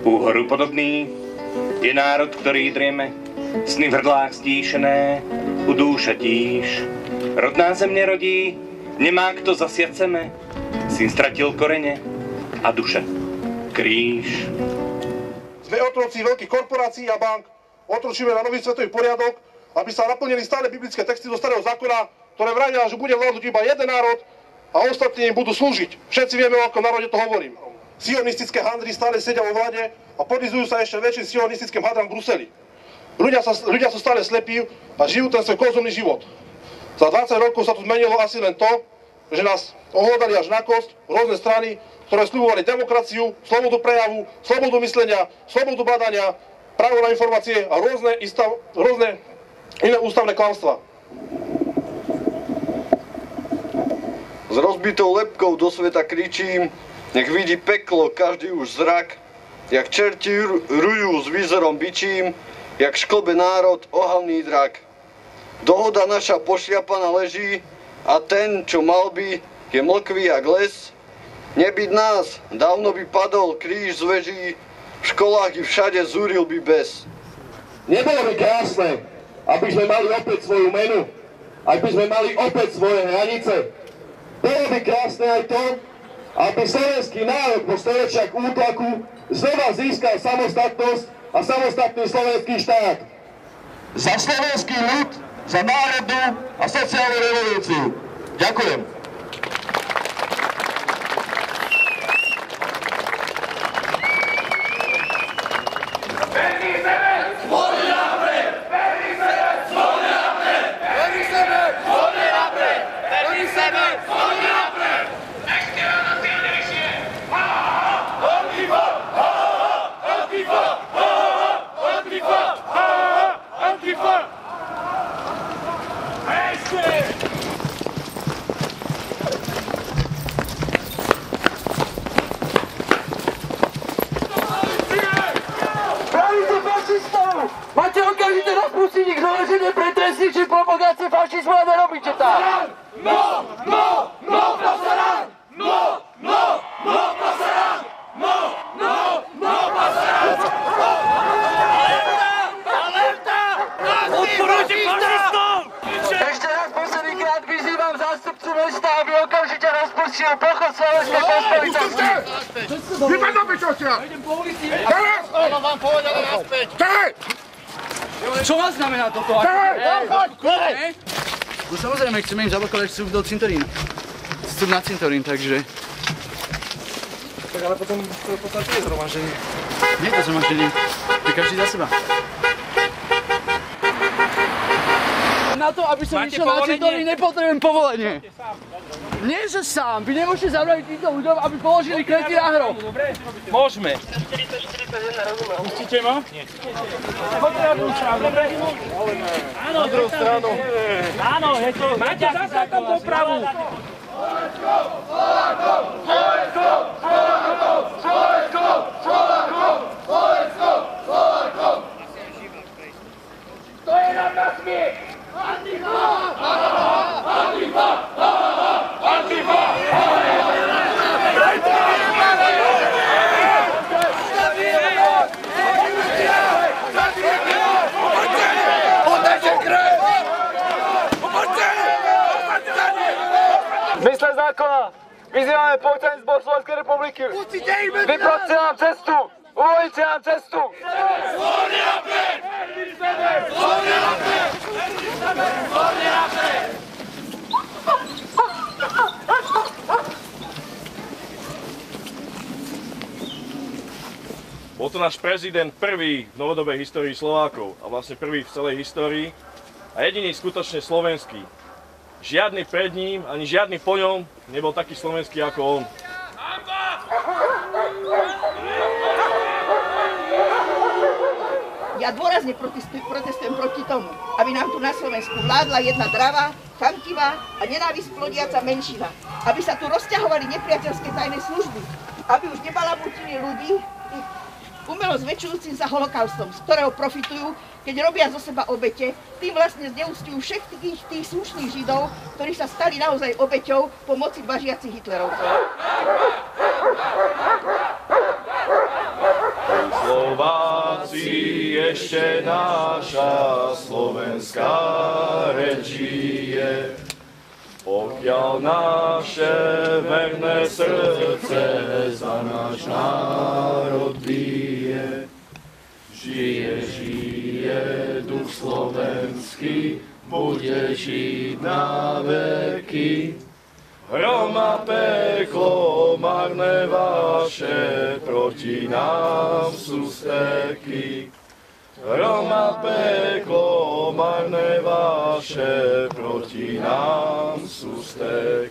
Úhoru podobný je národ, ktorý drieme, sny v hrdlách stíšené, u duše tíž. Rodná země rodí, nemá kto zasiať seme, syn stratil korene a duše kríž. Sme otroci veľkých korporácií a bank, otročíme na nový svetový poriadok, aby sa naplnili stále biblické texty zo Starého zákona, ktoré vravia, že bude vládnuť iba jeden národ a ostatní im budú slúžiť. Všetci vieme, o akom národe to hovorím. Sionistické handry stále sedia vo vláde a podlizujú sa ešte väčším sionistickým hadram v Bruseli. Ľudia sú stále slepí a žijú ten svoj konzumný život. Za 20 rokov sa tu zmenilo asi len to, že nás ohlodali až na kosť rôzne strany, ktoré sľubovali demokraciu, slobodu prejavu, slobodu myslenia, slobodu badania, právo na informácie a rôzne iné ústavné klamstvá. S rozbitou lebkou do sveta kričím, nech vidí peklo každý už zrak, jak čerti rujú s výzorom bičím, jak šklbe národ ohavný drak. Dohoda naša pošliapaná leží a ten, čo mal by, je mlkvý jak les. Nebyť nás, dávno by padol kríž z veží, v školách i všade zúril by bez. Nebolo by krásne, aby sme mali opäť svoju menu, aby sme mali opäť svoje hranice. Bolo by krásne aj to, aby slovenský národ po storočiach útlaku znova získal samostatnosť a samostatný slovenský štát. Za slovenský ľud, za národnú a sociálnu revolúciu. Ďakujem. Máte okamžite rozpustiť ich doleženie pre trestničí propagácie fašizmu a nerobíte tak! No, pasaran! No, pasaran! No, pasaran! Alerta! Odporujte fašistom! Ešte raz posledný krát vyzývam zástupcu mesta, aby okamžite rozpustil pochod slovenskej pospolitosti. Vypad do pičocia! Teraz! Ono vám povedali naspäť! Čo vás znamená toto? No samozrejme, chceme im zablokovať vstup do cintorínu. Vstup na cintorín, takže... Tak ale potom to je zhromaždenie. Nie je to zhromaždenie, to je každý za seba. Na to, aby som išiel na cintorín, nepotrebujem povolenie. Nie, že sám, vy nemôžete zabrať týmto ľuďom, aby položili klety na hrob. Môžeme. Pustíte ma? Nie. Poďte na druhú stranu, dobre? Áno, na druhú stranu. Áno, je to... Máte zase tam dopravu. To je nám na smiech! Antifa! Antifa! Antifa! V zmysle zákona vyzývame policajný zbor Slovenskej republiky. Vyproste nám cestu! Uvoľnite nám cestu! Zvolne napred! Zvolne napred! Zvolne napred! Bol to náš prezident prvý v novodobej histórii Slovákov a vlastne prvý v celej histórii a jediný skutočne slovenský. Žiadny pred ním, ani žiadny po ňom nebol taký slovenský ako on. Ja dôrazne protestujem proti tomu, aby nám tu na Slovensku vládla jedna dravá, chamtivá a nenávisť plodiaca menšina. Aby sa tu rozťahovali nepriateľské tajné služby. Aby už nebalabútili ľudí umelo zväčšujúcim sa holokaustom, z ktorého profitujú, keď robia zo seba obete, tým vlastne zneúctiujú všetkých tých slušných Židov, ktorí sa stali naozaj obeťou pomoci bažiacich Hitlerovcov. Slováci, ešte naša slovenská reč žije, pokiaľ naše verné srdce za náš národ bije. Žije, žije duch slovenský, bude žiť na veky. Hrom a peklo, marné vaše, proti nám sú steky. Hrom a peklo, marné vaše, proti nám sú steky.